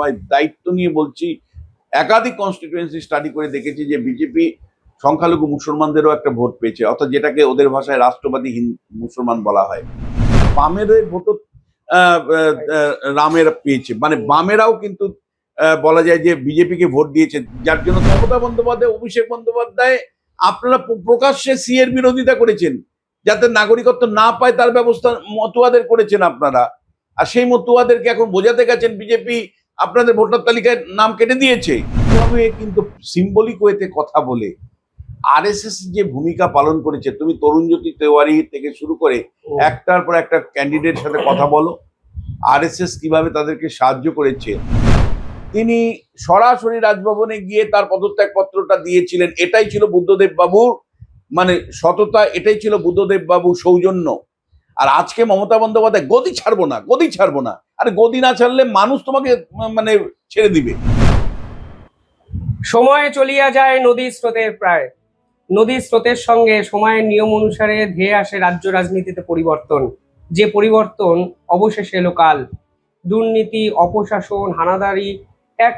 বিধানসভায় দায়িত্ব নিয়ে বলছি, একাধিক কনস্টিটিউয়েন্সি স্টাডি করে দেখেছি যে বিজেপি সংখ্যালঘু মুসলমানদেরও একটা ভোট পেয়েছে, অর্থাৎ যেটাকে ওদের ভাষায় রাষ্ট্রবাদী মুসলমান বলা হয়। বামের ভোটও রামের পেয়েছে, মানে বামেরাও কিন্তু বলা যায় যে বিজেপিকে ভোট দিয়েছে, যার জন্য মমতা বন্দ্যোপাধ্যায়, অভিষেক বন্দ্যোপাধ্যায় আপনারা প্রকাশ্যে সি এর বিরোধিতা করেছেন, যাতে নাগরিকত্ব না পায় তার ব্যবস্থা মতুয়াদের করেছেন আপনারা। আর সেই মতুয়াদেরকে এখন বোঝাতে গেছেন বিজেপি আপনাদের ভোটার তালিকায় নাম কেটে দিয়েছে। এভাবে কিন্তু সিম্বলিক ওয়েতে কথা বলে আরএসএস যে ভূমিকা পালন করেছে, তুমি তরুণজ্যোতি তেওয়ারি থেকে শুরু করে একটার পর একটা ক্যান্ডিডেট সাথে কথা বলো, আরএসএস কিভাবে তাদেরকে সাহায্য করেছে। তিনি সরাসরি রাজভবনে গিয়ে তার পদত্যাগ পত্রটা দিয়েছিলেন, এটাই ছিল বুদ্ধদেব বাবুর মানে সততা, এটাই ছিল বুদ্ধদেব বাবু সৌজন্য। আর আজকে মমতা বন্দ্যোপাধ্যায় গদি ছাড়বো না, গদি ছাড়বো না। আরে গদি না ছাড়লে মানুষ তোমাকে মানে ছেড়ে দিবে। সময় চলিয়া যায় নদী স্রোতের প্রায়, নদী স্রোতের সঙ্গে সময়ের নিয়ম অনুসারে ধেয়ে আসে রাজ্য রাজনীতিতে পরিবর্তন। যে পরিবর্তন অবশেষে এলো কাল। দুর্নীতি, অপশাসন, হানাদারি, এক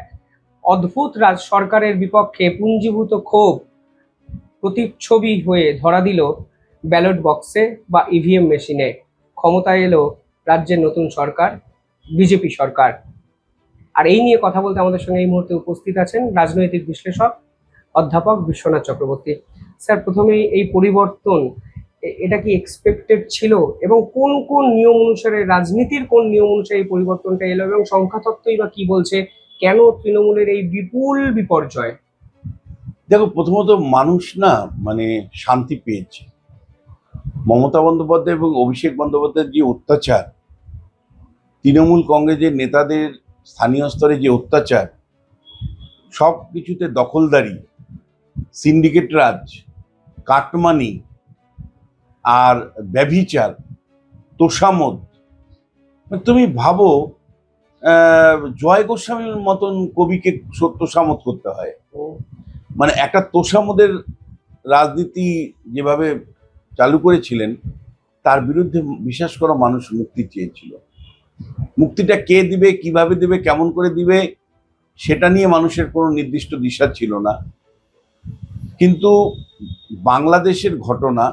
অদ্ভুত রাজ সরকারের বিপক্ষে পুঞ্জীভূত ক্ষোভ প্রতিচ্ছবি হয়ে ধরা দিল ব্যালট বক্সে বা ইভিএম মেশিনে। ক্ষমতায় এলো রাজ্যের নতুন সরকার, বিজেপি সরকার। আর এই নিয়ে কথা বলতে আমাদের সঙ্গে এই মুহূর্তে উপস্থিত আছেন রাজনৈতিক বিশ্লেষক অধ্যাপক বিশ্বনাথ চক্রবর্তী। স্যার, প্রথমেই এই পরিবর্তন এটা কি এক্সপেক্টেড ছিল, এবং কোন কোন নিয়ম অনুসারে, রাজনীতির কোন নিয়ম অনুসারে এই পরিবর্তনটা এলো, এবং সংখ্যাতত্ত্বই বা কি বলছে, কেন তৃণমূলের এই বিপুল বিপর্যয়? দেখো, প্রথমত মানুষ না মানে শান্তি পেয়েছে। মমতা বন্দ্যোপাধ্যায় এবং অভিষেক বন্দ্যোপাধ্যায়ের যে অত্যাচার, তৃণমূল কংগ্রেসের নেতাদের স্থানীয় স্তরে যে অত্যাচার, সব কিছুতে দখলদারি, সিন্ডিকেট রাজ, কাটমানি আর ব্যভিচার, তোষামোদ। তুমি ভাবো জয় গোস্বামীর মতন কবিকে তোষামোদ করতে হয়। মানে একটা তোষামোদের রাজনীতি যেভাবে চালু করেছিলেন, তার বিরুদ্ধে বিশ্বাস করা মানুষ মুক্তি চেয়েছিল। মুক্তিটা কে দিবে, কিভাবে দিবে, কেমন করে দিবে, সেটা নিয়ে মানুষের কোনো নির্দিষ্ট দিশা ছিল না। কিন্তু বাংলাদেশের ঘটনা,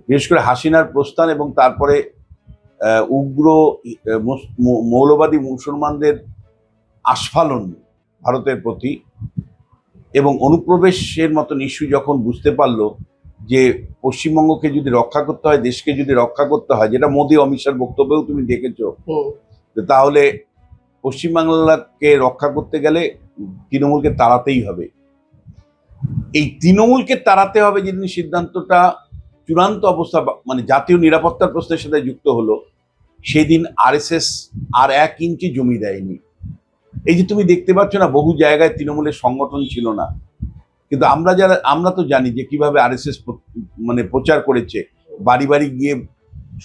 বিশেষ করে হাসিনার প্রস্থান এবং তারপরে উগ্র মৌলবাদী মুসলমানদের আস্ফালন ভারতের প্রতি এবং অনুপ্রবেশের মতন ইস্যু যখন বুঝতে পারলো যে পশ্চিমবঙ্গকে যদি রক্ষা করতে হয়, দেশকে যদি রক্ষা করতে হয়, যেটা মোদী অমিত শাহর বক্তব্যেও তুমি দেখেছো, তাহলে পশ্চিমবাংলাকে রক্ষা করতে গেলে তৃণমূলকে তাড়াতেই হবে। এই তৃণমূলকে তাড়াতে হবে যেদিন সিদ্ধান্তটা চূড়ান্ত অবস্থা মানে জাতীয় নিরাপত্তার প্রশ্নের সাথে যুক্ত হলো, সেদিন আরএসএস আর 1 ইঞ্চি জমি দেয়নি। এই যে তুমি দেখতে পাচ্ছ না, বহু জায়গায় তৃণমূলের সংগঠন ছিল না, কিন্তু আমরা তো জানি যে কিভাবে আরএসএস মানে প্রচার করেছে। বাড়ি বাড়ি গিয়ে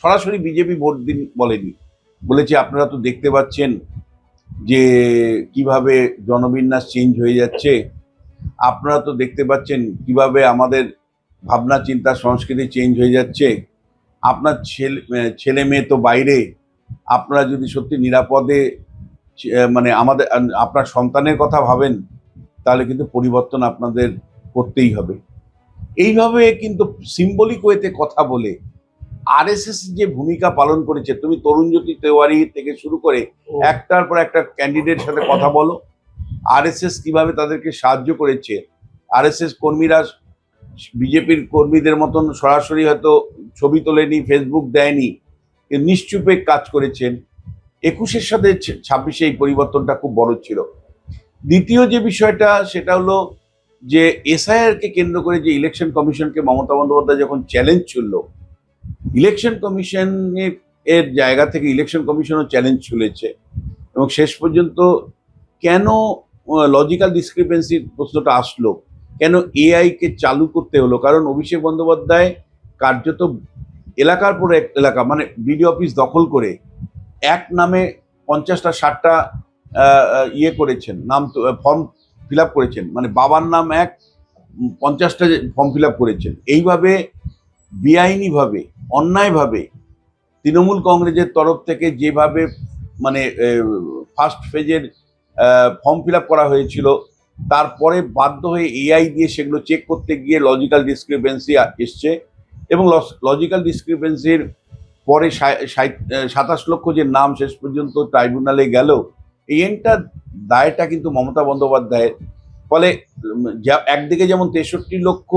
সরাসরি বিজেপি ভোট দিন বলেনি, বলেছে আপনারা তো দেখতে পাচ্ছেন যে কিভাবে জনবিন্যাস চেঞ্জ হয়ে যাচ্ছে, আপনারা তো দেখতে পাচ্ছেন কিভাবে আমাদের ভাবনা চিন্তা সংস্কৃতি চেঞ্জ হয়ে যাচ্ছে, আপনার ছেলে মেয়ে তো বাইরে, আপনারা যদি সত্যি নিরাপদে মানে আপনার সন্তানের কথা ভাবেন, তাহলে কিন্তু পরিবর্তন আপনাদের করতেই হবে। এইভাবে কিন্তু সিম্বলিক ওয়েতে কথা বলে আরএসএস যে ভূমিকা পালন করেছে, তুমি তরুণজ্যোতি তেওয়ারি থেকে শুরু করে একটার পর একটা ক্যান্ডিডেট সাথে কথা বলো, আরএসএস কিভাবে তাদেরকে সাহায্য করেছে। আরএসএস কর্মীরা বিজেপির কর্মীদের মতন সরাসরি হয়তো ছবি তোলেনি, ফেসবুক দেয়নি, নিশ্চুপে কাজ করেছেন। 21-এর সাথে 26-এ এই পরিবর্তনটা খুব বড় ছিল। দ্বিতীয় যে বিষয়টা, সেটা হলো যে এসআইআর কে কেন্দ্র করে যে ইলেকশন কমিশনকে মমতা বন্দ্যোপাধ্যায় যখন চ্যালেঞ্জ ছুড়ল, ইলেকশন কমিশনের জায়গা থেকে ইলেকশন কমিশনও চ্যালেঞ্জ ছুড়েছে, এবং শেষ পর্যন্ত কেন লজিক্যাল ডিসক্রিপেন্সির প্রশ্নটা আসলো, কেন এআই কে চালু করতে হলো, কারণ অভিষেক বন্দ্যোপাধ্যায় কার্যত এলাকার পর এলাকা মানে বিডিও অফিস দখল করে এক নামে 50টা 60টা ইয়ে করেছেন, নাম ফর্ম ফিল আপ করেছেন, মানে বাবার নাম 50টা ফর্ম ফিল আপ করেছেন। এইভাবে বেআইনিভাবে, অন্যায়ভাবে তৃণমূল কংগ্রেসের তরফ থেকে যেভাবে মানে ফার্স্ট ফেজের ফর্ম ফিল আপ করা হয়েছিল, তারপরে বাধ্য হয়ে এআই দিয়ে সেগুলো চেক করতে গিয়ে লজিক্যাল ডিসক্রিপেন্সি এসছে, এবং লজিক্যাল ডিসক্রিপেন্সির পরে 27 লক্ষ যে নাম শেষ পর্যন্ত ট্রাইব্যুনালে গেল, এই এন্টার দায়টা কিন্তু মমতা বন্দ্যোপাধ্যায়ের। ফলে একদিকে যেমন 63 লক্ষ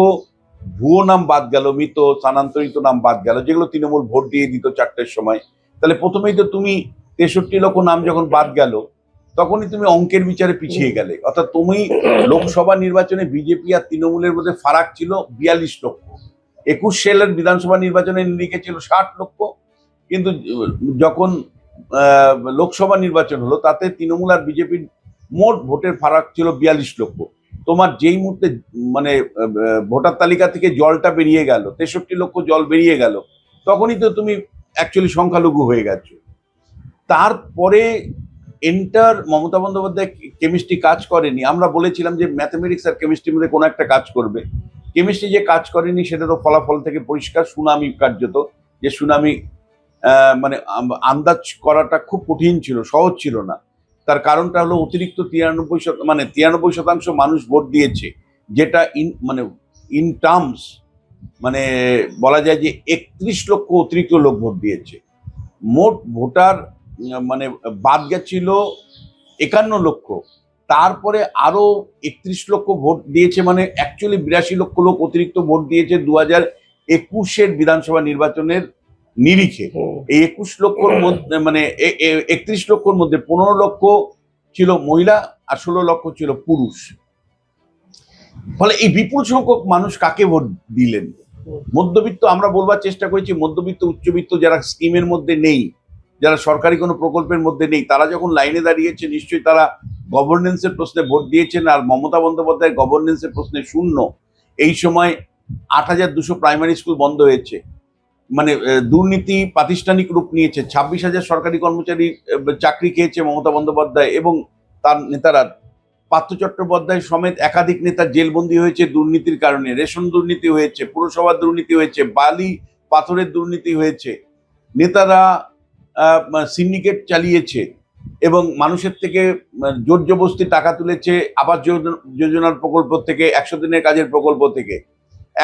ভুয়ো নাম বাদ গেল, মৃত স্থানান্তরিত নাম বাদ গেল, যেগুলো তৃণমূল ভোট দিয়ে দিত 4টের সময়। তাহলে প্রথমেই তো তুমি 63 লক্ষ নাম যখন বাদ গেল, তখনই তুমি অঙ্কের বিচারে পিছিয়ে গেলে। অর্থাৎ তুমি লোকসভা নির্বাচনে বিজেপি আর তৃণমূলের মধ্যে ফারাক ছিল 42 লক্ষ। 21 সালের বিধানসভা নির্বাচনের নিরিখে ছিল 60 লক্ষ, কিন্তু যখন লোকসভা নির্বাচন হলো তাতে তৃণমূল আর বিজেপির মোট ভোটের ফারাক ছিল 42 লক্ষ। তোমার যেই মুহূর্তে মানে ভোটার তালিকা থেকে জলটা বেরিয়ে গেল, 63 লক্ষ জল বেরিয়ে গেল, তখনই তো তুমি অ্যাকচুয়ালি সংখ্যালঘু হয়ে গেছো। তারপরে এন্টার মমতা বন্দ্যোপাধ্যায় কেমিস্ট্রি কাজ করেনি। আমরা বলেছিলাম যে ম্যাথমেটিক্স আর কেমিস্ট্রির মধ্যে কোনো একটা কাজ করবে। কেমিস্ট্রি যে কাজ করেনি সেটা তো ফলাফল থেকে পরিষ্কার। সুনামি কার্যত, যে সুনামি মানে আন্দাজ করাটা খুব কঠিন ছিল, সহজ ছিল না। তার কারণটা হলো অতিরিক্ত 93% মানুষ ভোট দিয়েছে, যেটা ইন টার্মস মানে বলা যায় যে 31 লক্ষ অতিরিক্ত লোক ভোট দিয়েছে। মোট ভোটার মানে বাদ গেছিল 51 লক্ষ, তারপরে আরো 31 লক্ষ ভোট দিয়েছে, মানে অ্যাকচুয়ালি 82 লক্ষ লোক অতিরিক্ত ভোট দিয়েছে 2021-এর বিধানসভা নির্বাচনের নিরিখে। এই 21 লক্ষর মধ্যে মানে 31 লক্ষর মধ্যে 15 লক্ষ ছিল মহিলা আর 16 লক্ষ ছিল পুরুষ। ফলে এই বিপুল সংখ্যক মানুষ কাকে ভোট দিলেন? মধ্যবিত্ত, আমরা বলবার চেষ্টা করেছি মধ্যবিত্ত উচ্চবিত্ত যারা স্কিমের মধ্যে নেই, যারা সরকারি কোনো প্রকল্পের মধ্যে নেই, তারা যখন লাইনে দাঁড়িয়েছে নিশ্চয়ই তারা গভর্নেন্সের প্রশ্নে ভোট দিয়েছেন। আর মমতা বন্দ্যোপাধ্যায় গভর্নেন্সের প্রশ্নে শূন্য। এই সময় 8,200 প্রাইমারি স্কুল বন্ধ হয়েছে, মানে দুর্নীতি প্রাতিষ্ঠানিক রূপ নিয়েছে। 26,000 সরকারি কর্মচারী চাকরি খেয়েছে মমতা বন্দ্যোপাধ্যায় এবং তার নেতারা। পার্থ চট্টোপাধ্যায় সমেত একাধিক নেতা জেলবন্দি হয়েছে দুর্নীতির কারণে। রেশন দুর্নীতি হয়েছে, পুরসভার দুর্নীতি হয়েছে, বালি পাথরের দুর্নীতি হয়েছে। নেতারা সিন্ডিকেট চালিয়েছে এবং মানুষের থেকে জোর জবরদস্তি টাকা তুলেছে, আবাস যোজনার প্রকল্প থেকে, 100 দিনের কাজের প্রকল্প থেকে।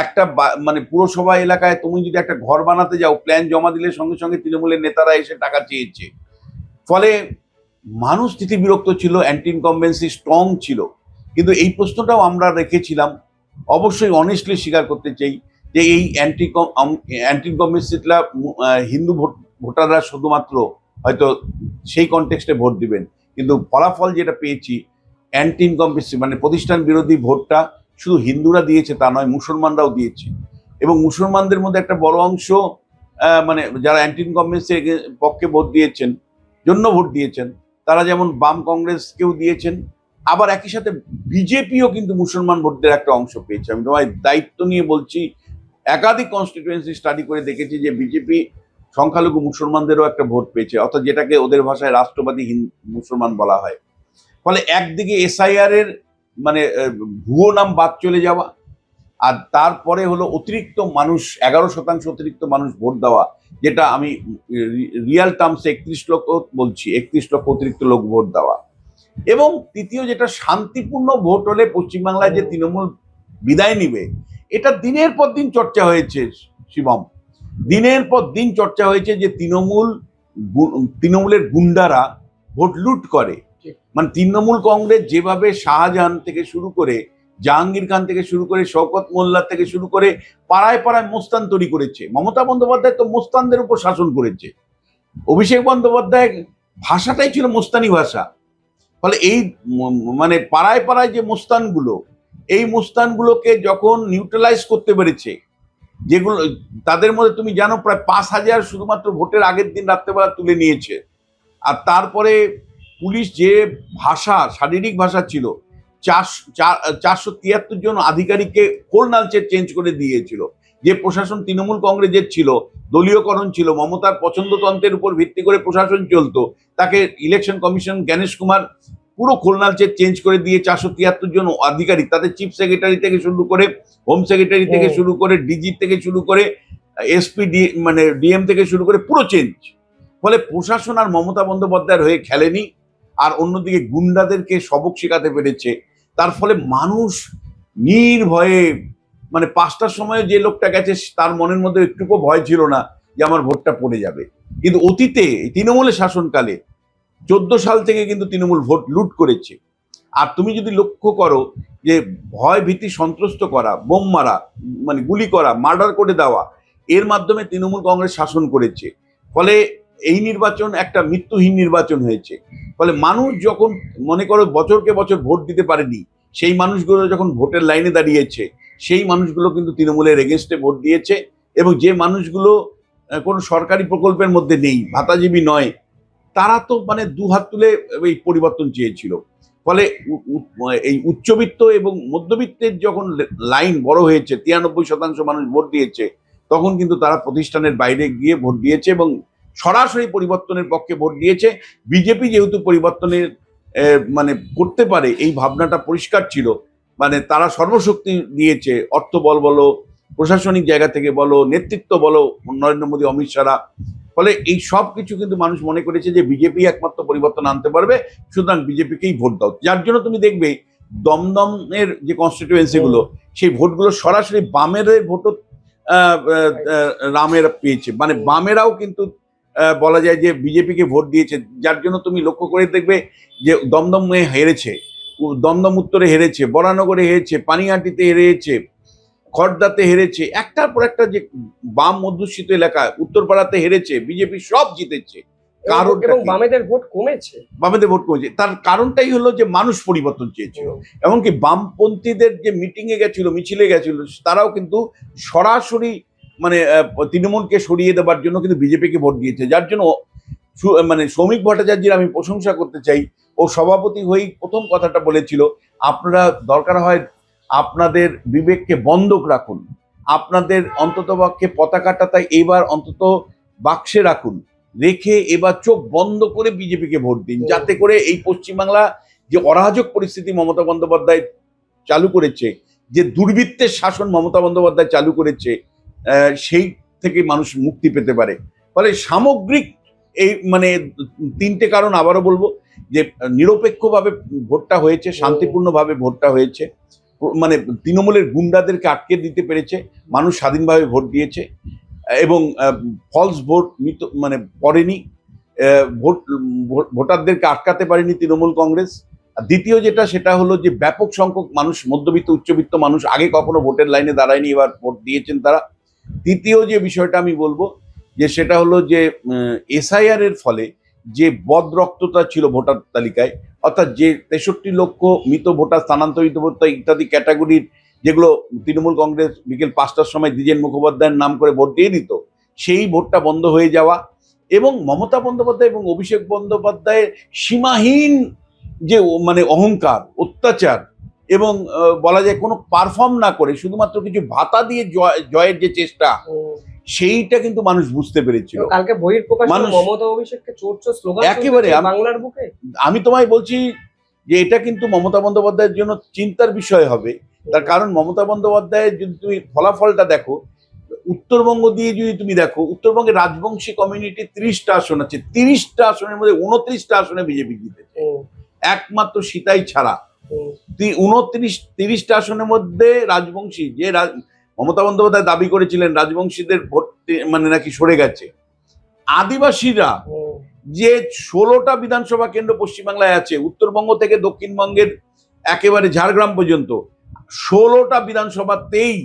একটা মানে পুরসভা এলাকায় তুমি যদি একটা ঘর বানাতে যাও, প্ল্যান জমা দিলে সঙ্গে সঙ্গে তৃণমূলের নেতারা এসে টাকা চেয়েছে। ফলে মানুষ স্থিতি বিরক্ত ছিল, অ্যান্টি ইনকম্বেন্সি স্ট্রং ছিল। কিন্তু এই প্রশ্নটাও আমরা রেখেছিলাম, অবশ্যই অনেস্টলি স্বীকার করতে চাই যে এই অ্যান্টি ইনকম্বেন্সিটা হিন্দু ভোটাররা শুধুমাত্র হয়তো সেই কনটেক্সটে ভোট দিবেন, কিন্তু ফলাফল যেটা পেয়েছি অ্যান্টি ইনকম্বেন্সি মানে প্রতিষ্ঠান বিরোধী ভোটটা শুধু হিন্দুরা দিয়েছে তা নয়, মুসলমানরাও দিয়েছে। এবং মুসলমানদের মধ্যে একটা বড় অংশ মানে যারা অ্যান্টি ইনকম্বেন্সির পক্ষে ভোট দিয়েছেন, জন্য ভোট দিয়েছেন, তারা যেমন বাম কংগ্রেসকেও দিয়েছেন, আবার একই সাথে বিজেপিও কিন্তু মুসলমান ভোটদের একটা অংশ পেয়েছে। আমি তোমায় দায়িত্ব নিয়ে বলছি, একাধিক কনস্টিটিউয়েন্সি স্টাডি করে দেখেছি যে বিজেপি সংখ্যালঘু মুসলমানদেরও একটা ভোট পেয়েছে, অর্থাৎ যেটাকে ওদের ভাষায় রাষ্ট্রবাদী মুসলমান বলা হয়। ফলে একদিকে এসআইআর এর মানে ভুয়ো নাম বাদ চলে যাওয়া, আর তারপরে হলো অতিরিক্ত মানুষ 11% অতিরিক্ত মানুষ ভোট দেওয়া, যেটা আমি রিয়াল টার্মসে 31 লক্ষ বলছি, 31 লক্ষ অতিরিক্ত লোক ভোট দেওয়া। এবং তৃতীয় যেটা শান্তিপূর্ণ ভোট হলে পশ্চিমবাংলায় যে তৃণমূল বিদায় নিবে, এটা দিনের পর দিন চর্চা হয়েছে শিবম, দিনের পর দিন চর্চা হয়েছে যে তৃণমূলের গুন্ডারা ভোট লুট করে। মানে তৃণমূল কংগ্রেস যেভাবে শাহজাহান থেকে শুরু করে, জাহাঙ্গীর খান থেকে শুরু করে, শওকত মোল্লা থেকে শুরু করে পাড়ায় পাড়ায় মোস্তান তৈরি করেছে। মমতা বন্দ্যোপাধ্যায় তো মোস্তানদের উপর শাসন করেছে। অভিষেক বন্দ্যোপাধ্যায় ভাষাটাই ছিল মোস্তানি ভাষা। ফলে এই মানে পাড়ায় পাড়ায় যে মোস্তানগুলো, এই মোস্তানগুলোকে যখন নিউট্রালাইজ করতে পেরেছে, যেগুলো তাদের মধ্যে তুমি জানো প্রায় 5,000 শুধুমাত্র ভোটের আগের দিন রাত্রেবেলা তুলে নিয়েছে। আর তারপরে পুলিশ যে ভাষা, শারীরিক ভাষা ছিল, 473 জন আধিকারিককে খোলনালচে চেঞ্জ করে দিয়েছিল। যে প্রশাসন তৃণমূল কংগ্রেসের ছিল, দলীয়করণ ছিল, মমতার পছন্দতন্ত্রের উপর ভিত্তি করে প্রশাসন চলতো, তাকে ইলেকশন কমিশন জ্ঞানেশ কুমার পুরো খোলনালচে চেঞ্জ করে দিয়ে 473 জন আধিকারিক, তাদের চিফ সেক্রেটারি থেকে শুরু করে, হোম সেক্রেটারি থেকে শুরু করে, ডিজি থেকে শুরু করে, এসপি মানে ডিএম থেকে শুরু করে পুরো চেঞ্জ। ফলে প্রশাসন আর মমতা বন্দ্যোপাধ্যায়ের হয়ে খেলেনি। আর অন্যদিকে গুন্ডাদেরকে সবক শেখাতে পেরেছে। তার ফলে মানুষ নির্ভয়ে, মানে 5টার সময় যে লোকটা গেছে তার মনের মধ্যে একটুকু ভয় ছিল না যে আমার ভোটটা পড়ে যাবে। কিন্তু অতীতে তৃণমূলের শাসনকালে 14 সাল থেকে কিন্তু তৃণমূল ভোট লুট করেছে। আর তুমি যদি লক্ষ্য করো যে ভয় ভীতি সন্ত্রস্ত করা, বোম মারা, মানে গুলি করা, মার্ডার করে দেওয়া, এর মাধ্যমে তৃণমূল কংগ্রেস শাসন করেছে। ফলে এই নির্বাচন একটা মৃত্যুহীন নির্বাচন হয়েছে। ফলে মানুষ যখন মনে করো বছরকে বছর ভোট দিতে পারেনি, সেই মানুষগুলো যখন ভোটের লাইনে দাঁড়িয়েছে, সেই মানুষগুলো কিন্তু তৃণমূলের এগেনস্টে ভোট দিয়েছে। এবং যে মানুষগুলো কোনো সরকারি প্রকল্পের মধ্যে নেই, ভাতাজীবী নয়, তারা তো মানে দু হাত তুলে এই পরিবর্তন চেয়েছিল। ফলে এই উচ্চবিত্ত এবং মধ্যবিত্তের যখন লাইন বড় হয়েছে, 93% মানুষ ভোট দিয়েছে, তখন কিন্তু তারা প্রতিষ্ঠানের বাইরে গিয়ে ভোট দিয়েছে এবং সরাসরি পরিবর্তনের পক্ষে ভোট দিয়েছে। বিজেপি যেহেতু পরিবর্তনের মানে করতে পারে এই ভাবনাটা পরিষ্কার ছিল, মানে তারা সর্বশক্তি দিয়েছে, অর্থবল বলো, প্রশাসনিক জায়গা থেকে বলো, নেতৃত্ব বলো, নরেন্দ্র মোদী, অমিত শাহ। ফলে এই সব কিছু কিন্তু মানুষ মনে করেছে যে বিজেপি একমাত্র পরিবর্তন আনতে পারবে, সুতরাং বিজেপিকেই ভোট দাও। যার জন্য তুমি দেখবে দমদমের যে কনস্টিটিউয়েন্সি গুলো, সেই ভোটগুলো সরাসরি বামের ভোটও রামের পেয়েছে, মানে বামেরাও কিন্তু বলা যায় যে বিজেপিকে ভোট দিয়েছে। যার জন্য তুমি লক্ষ্য করে দেখবে যে দমদমে হেরেছে, দমদম উত্তরে হেরেছে, বরানগরে হেরেছে, পানিহাটিতে হেরেছে, খড়দাতে হেরেছে, একটার পর একটা যে বাম অধ্যুষিত এলাকা, উত্তরপাড়াতে হেরেছে, বিজেপি সব জিতেছে। কারণ বামেদের ভোট কমেছে, বামেদের ভোট কমেছে, তার কারণটাই হলো যে মানুষ পরিবর্তন চেয়েছিল। এমনকি বামপন্থীদের যে মিটিং এ গেছিল, মিছিলে গেছিল, তারাও কিন্তু সরাসরি মানে তৃণমূলকে সরিয়ে দেওয়ার জন্য কিন্তু বিজেপিকে ভোট দিয়েছে। যার জন্য মানে শ্রমিক ভট্টাচার্যের আমি প্রশংসা করতে চাই। ও সভাপতি হয়েই প্রথম কথাটা বলেছিল, আপনারা দরকার হয় আপনাদের বিবেককে বন্ধক রাখুন, আপনাদের অন্ততপক্ষে পতাকাটা তাই এবার অন্তত বাক্সে রাখুন, রেখে এবার চোখ বন্ধ করে বিজেপিকে ভোট দিন, যাতে করে এই পশ্চিমবাংলা যে অরাজক পরিস্থিতি মমতা বন্দ্যোপাধ্যায় চালু করেছে, যে দুর্বৃত্তের শাসন মমতা বন্দ্যোপাধ্যায় চালু করেছে, সেই থেকে মানুষ মুক্তি পেতে পারে। ফলে সামগ্রিক এই মানে 3টে কারণ আবারও বলবো যে নিরপেক্ষভাবে ভোটটা হয়েছে, শান্তিপূর্ণভাবে ভোটটা হয়েছে, মানে তৃণমূলের গুন্ডাদেরকে আটকে দিতে পেরেছে, মানুষ স্বাধীনভাবে ভোট দিয়েছে এবং ফলস ভোট মানে পড়েনি, ভোটারদেরকে আটকাতে পারেনি তৃণমূল কংগ্রেস। আর দ্বিতীয় যেটা, সেটা হলো যে ব্যাপক সংখ্যক মানুষ, মধ্যবিত্ত উচ্চবিত্ত মানুষ, আগে কখনো ভোটের লাইনে দাঁড়ায়নি, এবার ভোট দিয়েছেন তারা। তৃতীয় যে বিষয়টা আমি বলবো যে সেটা হলো যে এসআইআর এর ফলে যে বদরক্ততা ছিল ভোটার তালিকায়, অর্থাৎ যে 63 লক্ষ মৃত ভোটার, স্থানান্তরিত ভোটার ইত্যাদি ক্যাটাগরির, যেগুলো তৃণমূল কংগ্রেস বিকেল 5টার সময় দ্বিজেন মুখোপাধ্যায়ের নাম করে ভোট দিয়ে দিত, সেই ভোটটা বন্ধ হয়ে যাওয়া এবং মমতা বন্দ্যোপাধ্যায় এবং অভিষেক বন্দ্যোপাধ্যায়ের সীমাহীন যে মানে অহংকার, অত্যাচার এবং বলা যায় কোনো পারফর্ম না করে শুধুমাত্র কিছু ভাতা দিয়ে জয়ের যে চেষ্টা, সেইটা কিন্তু মানুষ বুঝতে পেরেছিল। কালকে বহিঃপ্রকাশ মমতা অভিষেককে চোর চোর স্লোগান একেবারে বাংলার বুকে। আমি তোমায় বলছি যে এটা কিন্তু মমতা বন্দ্যোপাধ্যায়ের জন্য চিন্তার বিষয় হবে। তার কারণ মমতা বন্দ্যোপাধ্যায়ের যদি তুমি ফলাফলটা দেখো, উত্তরবঙ্গ দিয়ে যদি তুমি দেখো, উত্তরবঙ্গে রাজবংশী কমিউনিটি 30টা আসন আছে, 30টা আসনের মধ্যে 29টা আসনে বিজেপি জিতেছে, একমাত্র সীতাই ছাড়া। 30টা আসনের মধ্যে রাজবংশী, যে মমতা বন্দ্যোপাধ্যায় দাবি করেছিলেন রাজবংশীদের ভোট মানে নাকি সরে গেছে, আদিবাসীরা যে 16টা বিধানসভা কেন্দ্র পশ্চিমবাংলায় আছে, উত্তরবঙ্গ থেকে দক্ষিণবঙ্গের একেবারে ঝাড়গ্রাম পর্যন্ত 16টা বিধানসভাতেই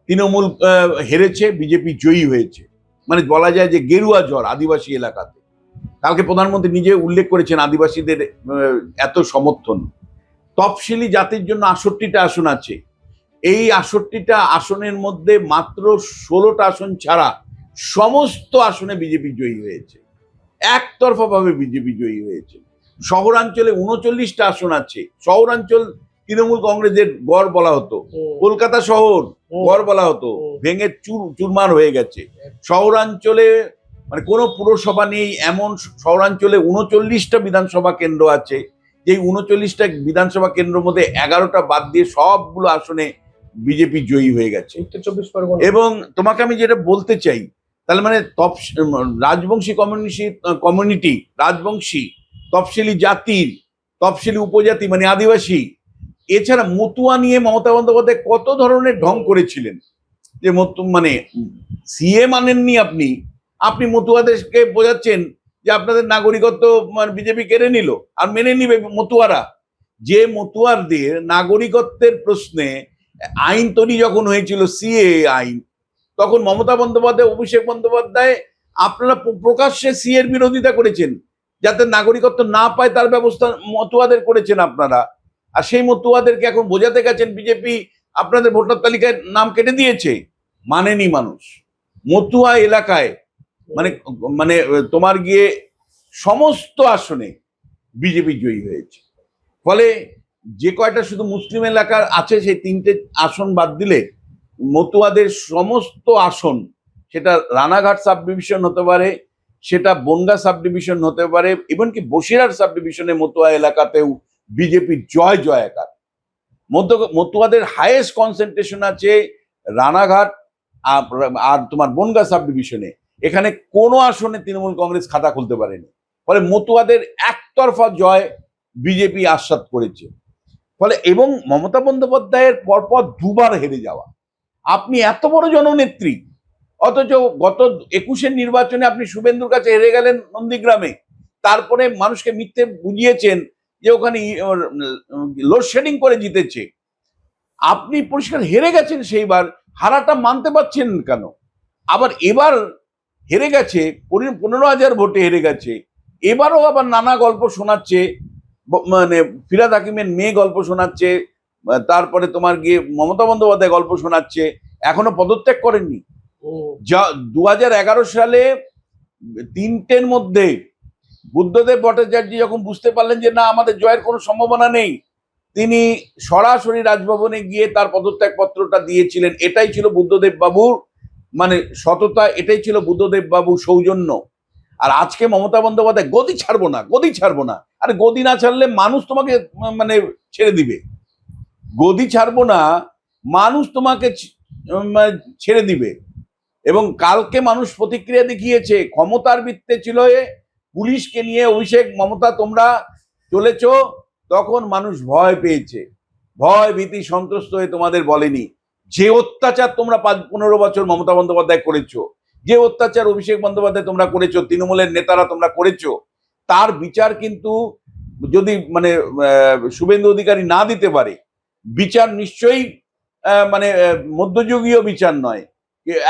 তৃণমূল হেরেছে, বিজেপি জয়ী হয়েছে। মানে বলা যায় যে গেরুয়া জ্বর আদিবাসী এলাকাতে। কালকে প্রধানমন্ত্রী নিজে উল্লেখ করেছেন আদিবাসীদের এত সমর্থন। তফসিলি জাতির জন্য 68টা আসন আছে, এই 68টা আসনের মধ্যে মাত্র 16টা আসন ছাড়া সমস্ত আসনে বিজেপি জয়ী হয়েছে, একতরফা ভাবে বিজেপি জয়ী হয়েছে। শহরাঞ্চলে 39টা আসন আছে, শহরাঞ্চল তৃণমূল কংগ্রেসের গড় বলা হতো, কলকাতা শহর গড় বলা হতো, ভেঙে চুরমার হয়ে গেছে। শহরাঞ্চলে মানে কোনো পুরসভা নেই এমন শহরাঞ্চলে 39টা বিধানসভা কেন্দ্র আছে, যেই 39টা বিধানসভা কেন্দ্রের মধ্যে 11টা বাদ দিয়ে সবগুলো আসনে বিজেপি জয়ী হয়ে গেছে। এবং তোমাকে আমি যেটা বলতে চাই, তাহলে মানে রাজবংশী কমিউনিটি, রাজবংশী তফসিলি জাতির, তফসিলি উপজাতি মানে আদিবাসী, এছাড়া মতুয়া নিয়ে মমতা বন্দ্যোপাধ্যায় কত ধরনের ঢং করেছিলেন। যে মানে সিএ মানেননি আপনি, আপনি মতুয়াদেরকে বোঝাচ্ছেন যে আপনাদের নাগরিকত্ব বিজেপি কেড়ে নিল আর মেনে নিবে মতুয়ারা। যে মতুয়ারদের নাগরিকত্বের প্রশ্নে আইন তৈরি যখন হয়েছিল, সিএ আইন, তখন মমতা বন্দ্যোপাধ্যায়, অভিষেক বন্দ্যোপাধ্যায় আপনারা প্রকাশ্যে সিএর বিরোধিতা করেছেন, যাতে নাগরিকত্ব না পায় তার ব্যবস্থা মতুয়াদের করেছেন আপনারা। আর সেই মতুয়াদেরকে এখন বোঝাতে গেছেন বিজেপি আপনাদের ভোটার তালিকায় নাম কেটে দিয়েছে। মানেনি মানুষ। মতুয়া এলাকায় মানে মানে তোমার গিয়ে সমস্ত আসনে বিজেপি জয়ী হয়েছে। ফলে যে কয়টা শুধু মুসলিম এলাকার আছে সেই 3টে আসন বাদ দিলে মতুয়াদের সমস্ত আসন, সেটা রানাঘাট সাব ডিভিশন হতে পারে, সেটা বনগাঁ সাব ডিভিশন হতে পারে, এমনকি বসিরহাট সাব ডিভিশনে মতুয়া এলাকাতেও বিজেপির জয় জয়াকার। মতুয়াদের হাইয়েস্ট কনসেন্ট্রেশন আছে রানাঘাট আর তোমার বনগাঁ সাব ডিভিশনে। এখানে কোনো আসনে তৃণমূল কংগ্রেস খাতা খুলতে পারেনি। ফলে মতুয়াদের একতরফা জয় বিজেপি আস্বাদ করেছে। ফলে এবং মমতা বন্দ্যোপাধ্যায়ের পরপর 2বার হেরে যাওয়া, আপনি এত বড় জননেত্রী, অথচ গত 21-এর নির্বাচনে আপনি শুভেন্দুর কাছে হেরে গেলেন নন্দীগ্রামে, তারপরে মানুষকে মিথ্যে বুঝিয়েছেন যে ওখানে লোডশেডিং করে জিতেছে। আপনি পরিষ্কার হেরে গেছেন, সেইবার হারাটা মানতে পারছেন কেন? আবার এবার হেরে গেছে 15,000 ভোটে হেরে গেছে, এবারও আবার নানা গল্প শোনাচ্ছে, মানে ফিরহাদ হাকিমের মেয়ে গল্প শোনাচ্ছে, তারপরে তোমার গিয়ে মমতা বন্দ্যোপাধ্যায় গল্প শোনাচ্ছে, এখনো পদত্যাগ করেননি। যা 2011 সালে 3টের মধ্যে বুদ্ধদেব ভট্টাচার্য যখন বুঝতে পারলেন যে না আমাদের জয়ের কোনো সম্ভাবনা নেই, তিনি সরাসরি রাজভবনে গিয়ে তার পদত্যাগ পত্রটা দিয়েছিলেন। এটাই ছিল বুদ্ধদেব বাবুর মানে সততা, এটাই ছিল বুদ্ধদেব বাবুর সৌজন্য। আর আজকে মমতা বন্দ্যোপাধ্যায় গদি ছাড়বো না, গদি ছাড়বো না। আরে গদি না ছাড়লে মানুষ তোমাকে মানে ছেড়ে দিবে। গদি ছাড়বো না, মানুষ তোমাকে ছেড়ে দিবে। এবং কালকে মানুষ প্রতিক্রিয়া দেখিয়েছে, ক্ষমতার বৃত্তে ছিল পুলিশকে নিয়ে অভিষেক মমতা তোমরা চলেছ, তখন মানুষ ভয় পেয়েছে, ভয় ভীতি সন্ত্রস্ত হয়ে তোমাদের বলেনি। যে অত্যাচার তোমরা 15 বছর মমতা বন্দ্যোপাধ্যায় করেছো, যে অত্যাচার অভিষেক বন্দ্যোপাধ্যায় তোমরা করেছো, তৃণমূলের নেতারা তোমরা করেছো, তার বিচার কিন্তু যদি মানে শুভেন্দু অধিকারী না দিতে পারে, বিচার নিশ্চয়ই মানে মধ্যযুগীয় বিচার নয়,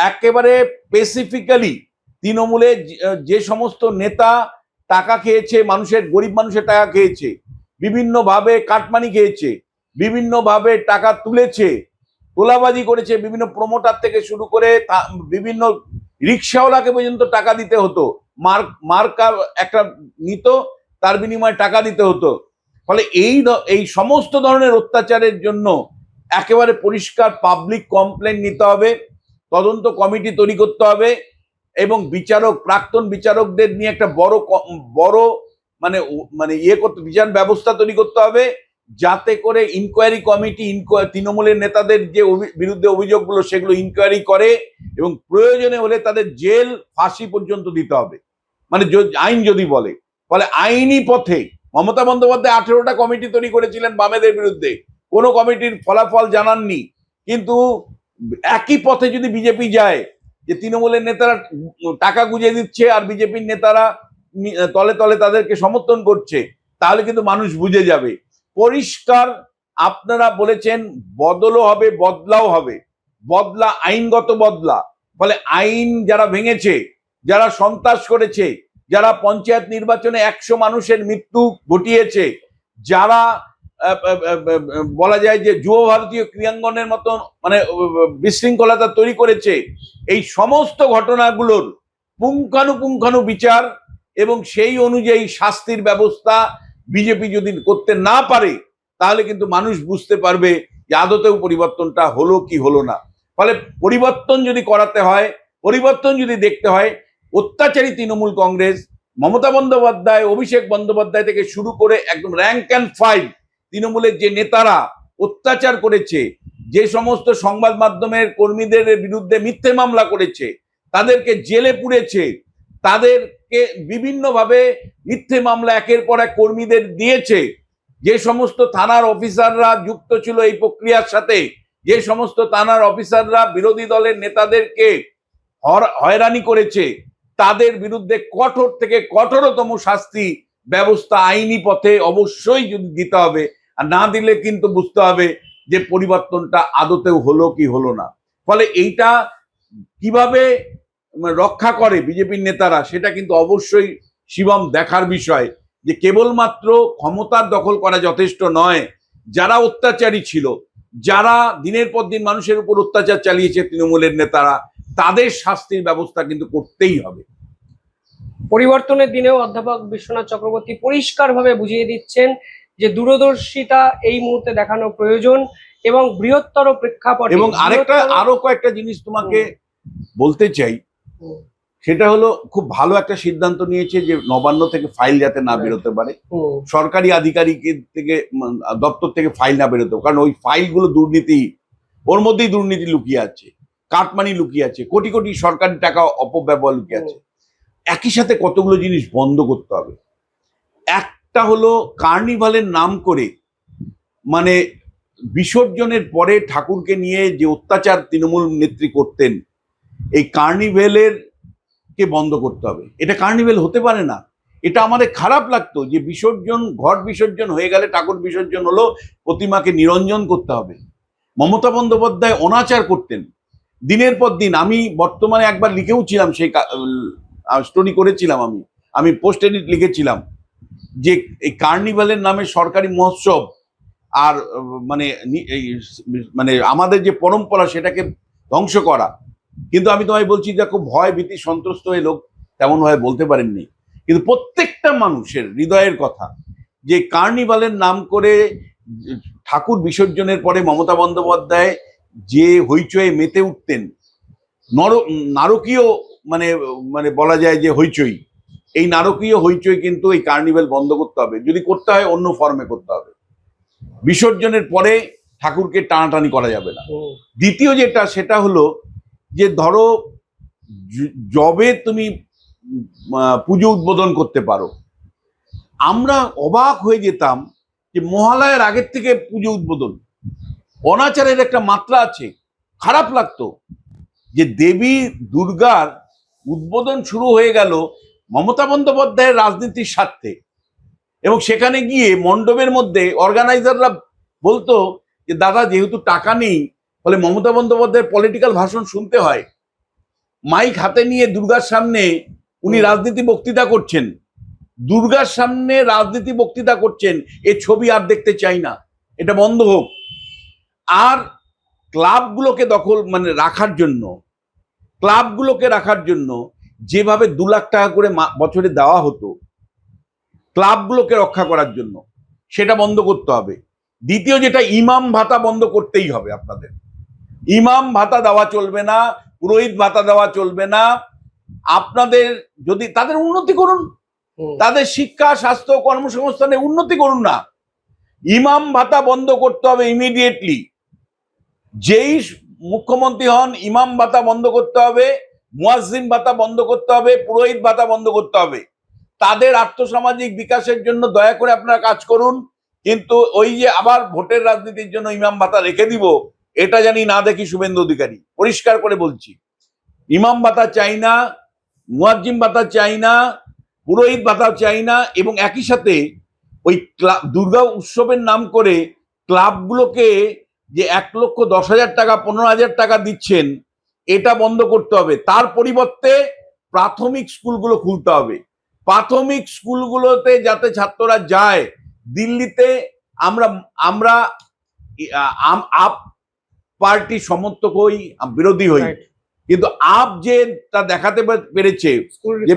একেবারে স্পেসিফিক্যালি তৃণমূলে যে সমস্ত নেতা টাকা খেয়েছে, মানুষের গরিব মানুষের টাকা খেয়েছে, বিভিন্নভাবে কাটমানি খেয়েছে, বিভিন্নভাবে টাকা তুলেছে, তোলাবাজি করেছে, বিভিন্ন প্রমোটার থেকে শুরু করে বিভিন্ন রিক্সাওয়ালাকে পর্যন্ত টাকা দিতে হতো, মার্কা একটা নিত, তার বিনিময়ে টাকা দিতে হতো। ফলে এই সমস্ত ধরনের অত্যাচারের জন্য একেবারে পরিষ্কার পাবলিক কমপ্লেন নিতে হবে, তদন্ত কমিটি তৈরি করতে হবে এবং বিচারক, প্রাক্তন বিচারকদের নিয়ে একটা বড় মানে মানে করতে, বিচার ব্যবস্থা তৈরি করতে হবে, যাতে করে ইনকোয়ারি কমিটি তৃণমূলের নেতাদের যে বিরুদ্ধে অভিযোগগুলো সেগুলো ইনকোয়ারি করে এবং প্রয়োজনে হলে তাদের জেল ফাঁসি পর্যন্ত দিতে হবে, মানে আইন যদি বলে। ফলে আইনি পথে মমতা বন্দ্যোপাধ্যায় 18টা কমিটি তৈরি করেছিলেন বামেদের বিরুদ্ধে, কোনো কমিটির ফলাফল জানাননি। কিন্তু একই পথে যদি বিজেপি যায়, যে তৃণমূলের নেতারা টাকা গুঁজে দিচ্ছে আর বিজেপির নেতারা তলে তলে তাদেরকে সমর্থন করছে, তাহলে কিন্তু মানুষ বুঝে যাবে পরিষ্কার। আপনারা বলেছেন বদলও হবে, বদলাও হবে, বদলা আইনগত বদলা। ফলে আইন যারা ভেঙেছে, যারা সন্ত্রাস করেছে, যারা পঞ্চায়েত নির্বাচনে 100 মানুষের মৃত্যু ঘটিয়েছে, যারা বলা যায় যে যুব ভারতীয় ক্রীড়াঙ্গনের মতো মানে বিশৃঙ্খলতা তৈরি করেছে, এই সমস্ত ঘটনাগুলোর পুঙ্খানুপুঙ্খানু বিচার এবং সেই অনুযায়ী শাস্তির ব্যবস্থা বিজেপি যদি করতে না পারে, তাহলে কিন্তু মানুষ বুঝতে পারবে যে আদতেও পরিবর্তনটা হলো কি হলো না। ফলে পরিবর্তন যদি করাতে হয়, পরিবর্তন যদি দেখতে হয়, অত্যাচারী তৃণমূল কংগ্রেস, মমতা বন্দ্যোপাধ্যায়, অভিষেক বন্দ্যোপাধ্যায় থেকে শুরু করে একদম র্যাঙ্ক অ্যান্ড ফাইল তৃণমূলের যে নেতারা অত্যাচার করেছে, যে সমস্ত সংবাদ মাধ্যমের কর্মীদের বিরুদ্ধে মিথ্যে মামলা করেছে, তাদেরকে জেলে পুড়েছে, তাদেরকে বিভিন্নভাবে মিথ্যে মামলা একের পর এক কর্মীদের দিয়েছে, যে সমস্ত থানার অফিসাররা যুক্ত ছিল এই প্রক্রিয়ার সাথে, যে সমস্ত থানার অফিসাররা বিরোধী দলের নেতাদেরকে হয়রানি করেছে, তাদের বিরুদ্ধে কঠোর থেকে কঠোরতম শাস্তি ব্যবস্থা আইনি পথে অবশ্যই যদি দিতে হবে। আর না দিলে কিন্তু বুঝতে হবে যে পরিবর্তনটা আদতেও হলো কি হলো না। ফলে এইটা কিভাবে রক্ষা করে বিজেপির নেতারা, সেটা কিন্তু অবশ্যই শিবম দেখার বিষয়। যে কেবলমাত্র ক্ষমতার দখল করা যথেষ্ট নয়, যারা অত্যাচারী ছিল, যারা দিনের পর দিন মানুষের উপর অত্যাচার চালিয়েছে তৃণমূলের নেতারা, তাদের শাস্তির ব্যবস্থা কিন্তু করতেই হবে। পরিবর্তনের দিনেও অধ্যাপক বিশ্বনাথ চক্রবর্তী পরিষ্কারভাবে বুঝিয়ে দিচ্ছেন যে দূরদর্শিতা এই মুহূর্তে দেখানো প্রয়োজন এবং বৃহত্তর প্রেক্ষাপটে। এবং আরো কয়েকটা জিনিস তোমাকে বলতে চাই, সেটা হলো খুব ভালো একটা সিদ্ধান্ত নিয়েছে যে নবান্ন থেকে ফাইল যাতে না বেরোতে পারে, সরকারি আধিকারিকের থেকে দপ্তর থেকে ফাইল না বেরোতে, কারণ ওই ফাইলগুলো দুর্নীতি, ওর মধ্যেই দুর্নীতি লুকিয়ে আছে, কাটমানি লুকিয়ে আছে, কোটি কোটি সরকারি টাকা অপব্যবহার লুকিয়ে আছে। একই সাথে কতগুলো জিনিস বন্ধ করতে হবে। একটা হলো কার্নিভালের নাম করে, মানে বিসর্জনের পরে ঠাকুরকে নিয়ে যে অত্যাচার তৃণমূল নেত্রী করতেন, এই কার্নিভেলের কে বন্ধ করতে হবে। এটা কার্নিভেল হতে পারে না। এটা আমাদের খারাপ লাগতো যে বিসর্জন, ঘট বিসর্জন হয়ে গেলে ঠাকুর বিসর্জন হলো, প্রতিমাকে নিরঞ্জন করতে হবে। মমতা বন্দ্যোপাধ্যায় অনাচার করতেন দিনের পর দিন। আমি বর্তমানে একবার লিখেও ছিলাম, সেই স্টোরি করেছিলাম, আমি পোস্ট এডিট লিখেছিলাম যে এই কার্নিভালের নামে সরকারি মহোৎসব আর মানে আমাদের যে পরম্পরা সেটাকে ধ্বংস করা। কিন্তু আমি তোমায় বলছি, দেখো ভয় ভীতি সন্ত্রস্ত হয়ে লোক তেমন ভাবে বলতে পারেননি, কিন্তু প্রত্যেকটা মানুষের হৃদয়ের কথা যে কার্নিভালের নাম করে ঠাকুর বিসর্জনের পরে মমতা বন্দ্যোপাধ্যায় যে হইচয়ে মেতে উঠতেন, নারকীয় মানে মানে বলা যায় যে হইচই, এই নারকীয় হইচই কিন্তু এই কার্নিভাল বন্ধ করতে হবে। যদি করতে হয় অন্য ফর্মে করতে হবে। বিসর্জনের পরে ঠাকুরকে টানাটানি করা যাবে না। দ্বিতীয় যেটা, সেটা হলো যে ধরো যবে তুমি পুজো উদ্বোধন করতে পারো, আমরা অবাক হয়ে যেতাম যে মহালয়ার আগের থেকে পুজো উদ্বোধন, অনাচারের একটা মাত্রা আছে। খারাপ লাগতো যে দেবী দুর্গার উদ্বোধন শুরু হয়ে গেল মমতা বন্দ্যোপাধ্যায়ের রাজনীতির স্বার্থে, এবং সেখানে গিয়ে মণ্ডপের মধ্যে অর্গানাইজাররা বলতো যে দাদা যেহেতু টাকা নেই, ফলে মমতা বন্দ্যোপাধ্যায়ের পলিটিক্যাল ভাষণ শুনতে হয়, মাইক হাতে নিয়ে দুর্গার সামনে উনি রাজনীতি বক্তৃতা করছেন, দুর্গার সামনে রাজনীতি বক্তৃতা করছেন, এ ছবি আর দেখতে চাই না, এটা বন্ধ হোক। আর ক্লাবগুলোকে দখল মানে রাখার জন্য যেভাবে 2 লাখ টাকা করে বছরে দেওয়া হতো ক্লাবগুলোকে রক্ষা করার জন্য, সেটা বন্ধ করতে হবে। দ্বিতীয় যেটা, ইমাম ভাতা বন্ধ করতেই হবে আপনাদের। ইমাম ভাতা দেওয়া চলবে না, পুরোহিত ভাতা দেওয়া চলবে না। আপনাদের যদি তাদের উন্নতি করুন, তাদের শিক্ষা স্বাস্থ্য কর্মসংস্থানে উন্নতি করুন না, ইমাম ভাতা বন্ধ করতে হবে ইমিডিয়েটলি। যেই মুখ্যমন্ত্রী হন, ইমাম ভাতা বন্ধ করতে হবে, মুয়াজ্জিন ভাতা বন্ধ করতে হবে, পুরোহিত ভাতা বন্ধ করতে হবে। তাদের আর্থসামাজিক বিকাশের জন্য দয়া করে আপনারা কাজ করুন, কিন্তু ওই যে আবার ভোটের রাজনীতির জন্য ইমাম ভাতা রেখে দিব, এটা জানি না দেখি শুভেন্দু অধিকারী। পরিষ্কার করে বলছি, ইমাম ভাতা চাই না, মুয়াজ্জিন ভাতা চাই না, পুরোহিত ভাতা চাই না। এবং একই সাথে ওই দুর্গা উৎসবের নাম করে ক্লাবগুলোকে যে 1,10,000 টাকা 15,000 টাকা দিচ্ছেন, এটা বন্ধ করতে হবে। তার পরিবর্তে প্রাথমিক স্কুলগুলো খুলতে হবে। প্রাথমিক স্কুলগুলোতে যাতে ছাত্ররা যায়। দিল্লিতে আমরা আপ পার্টি সমর্থক হই, বিরোধী হই, কিন্তু আপ যে তা দেখাতে পেরেছে যে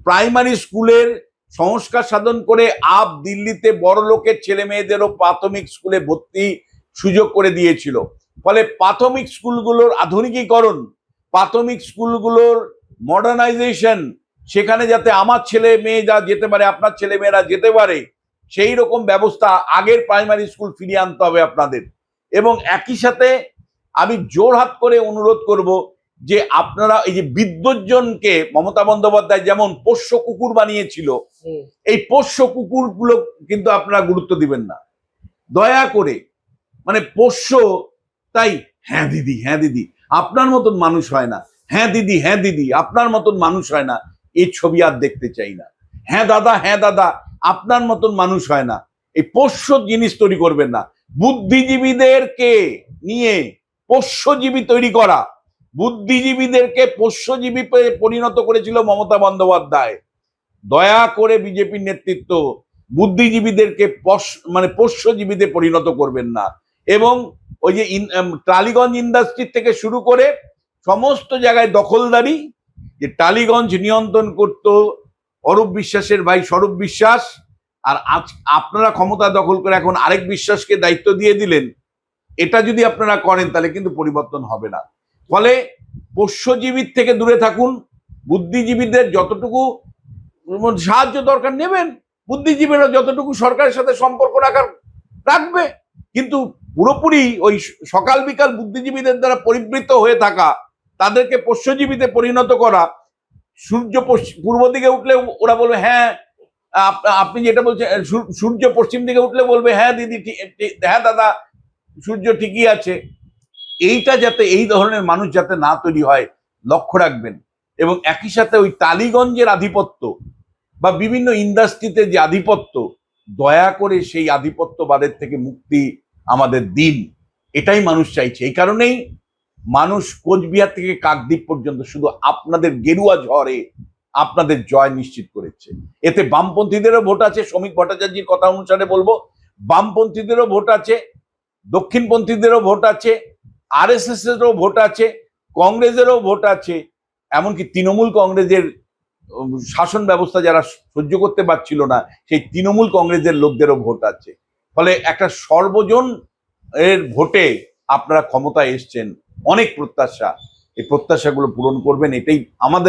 প্রাইমারি স্কুলের সংস্কার সাধন করে আপ দিল্লিতে বড় লোকের ছেলে মেয়েদেরও প্রাথমিক স্কুলে ভর্তি সুযোগ করে দিয়েছিল। ফলে প্রাথমিক স্কুলগুলোর আধুনিকীকরণ, প্রাথমিক স্কুলগুলোর মডার্নাইজেশন, সেখানে যাতে আমার ছেলে মেয়ে যা যেতে পারে, আপনার ছেলে মেয়েরা যেতে পারে, সেই রকম ব্যবস্থা আগের প্রাইমারি স্কুল ফিরিয়ে আনতে হবে আপনাদের। এবং একই সাথে আমি জোরহাত করে অনুরোধ করব যে আপনারা এই যে বিদ্যুৎজনকে মমতা বন্দ্যোপাধ্যায় যেমন পোষ্য কুকুর বানিয়েছিল, হুম, এই পোষ্য কুকুরগুলো কিন্তু আপনারা গুরুত্ব দিবেন না দয়া করে। মানে পোষ্য, তাই হ্যাঁ দিদি হ্যাঁ দিদি আপনার মতন মানুষ হয় না, হ্যাঁ দিদি আপনার মতন মানুষ হয় না, এই ছবি আর দেখতে চাই না। হ্যাঁ দাদা আপনার মতন মানুষ হয় না, এই পোষ্য জিনিস তৈরি করবেন না। বুদ্ধিজীবীদেরকে নিয়ে পোষ্যজীবী তৈরি করা, বুদ্ধিজীবীদেরকে পোষ্যজীবী পরিণত করেছিল মমতা বন্দ্যোপাধ্যায়। দয়া করে বিজেপির নেতৃত্ব বুদ্ধিজীবীদেরকে মানে পোষ্যজীবীতে পরিণত করবেন না। এবং ওই যে টালিগঞ্জ ইন্ডাস্ট্রি থেকে শুরু করে সমস্ত জায়গায় দখলদারি, যে টালিগঞ্জ নিয়ন্ত্রণ করত অরূপ বিশ্বাসের ভাই স্বরূপ বিশ্বাস, আর আজ আপনারা ক্ষমতা দখল করে এখন আরেক বিশ্বাসকে দায়িত্ব দিয়ে দিলেন। এটা যদি আপনারা করেন তাহলে কিন্তু পরিবর্তন হবে না। ফলে পোষ্যজীবীর থেকে দূরে থাকুন। বুদ্ধিজীবীদের যতটুকু সাহায্য দরকার নেবেন, বুদ্ধিজীবীরা যতটুকু সরকারের সাথে সম্পর্ক রাখবে, কিন্তু পুরোপুরি ওই সকাল বিকাল বুদ্ধিজীবীদের দ্বারা পরিবৃত হয়ে থাকা, তাদেরকে পোষ্যজীবীতে পরিণত করা। সূর্য পূর্ব দিকে উঠলে ওরা বলবে হ্যাঁ আপনি যেটা বলছেন, সূর্য পশ্চিম দিকে উঠলে বলবে হ্যাঁ দিদি হ্যাঁ দাদা সূর্য ঠিকই আছে। এইটা যাতে এই ধরনের মানুষ যাতে না তৈরি হয় লক্ষ্য রাখবেন। এবং একই সাথে ওই টালিগঞ্জের আধিপত্য বা বিভিন্ন ইন্ডাস্ট্রিতে যে আধিপত্য, দয়া করে সেই আধিপত্যবাদের থেকে মুক্তি আমাদের দিন, এটাই মানুষ চাইছে। এই কারণেই মানুষ কোচবিহার থেকে কাকদ্বীপ পর্যন্ত শুধু আপনাদের গেরুয়া ঝড়ে আপনাদের জয় নিশ্চিত করেছে। এতে বামপন্থীদেরও ভোট আছে, শ্রমিক ভট্টাচার্যের কথা অনুসারে বলবো, বামপন্থীদেরও ভোট আছে, দক্ষিণপন্থীদেরও ভোট আছে, আরএসএস এরও ভোট আছে, কংগ্রেসেরও ভোট আছে, এমনকি তৃণমূল কংগ্রেসের শাসন ব্যবস্থা যারা সহ্য করতে পারছিল না সেই তৃণমূল কংগ্রেসের লোকদেরও ভোট আছে। ফলে একটা সর্বজন এর ভোটে আপনারা ক্ষমতায় এসছেন, অনেক প্রত্যাশা, এই প্রত্যাশাগুলো পূরণ করবেন, এটাই আমাদের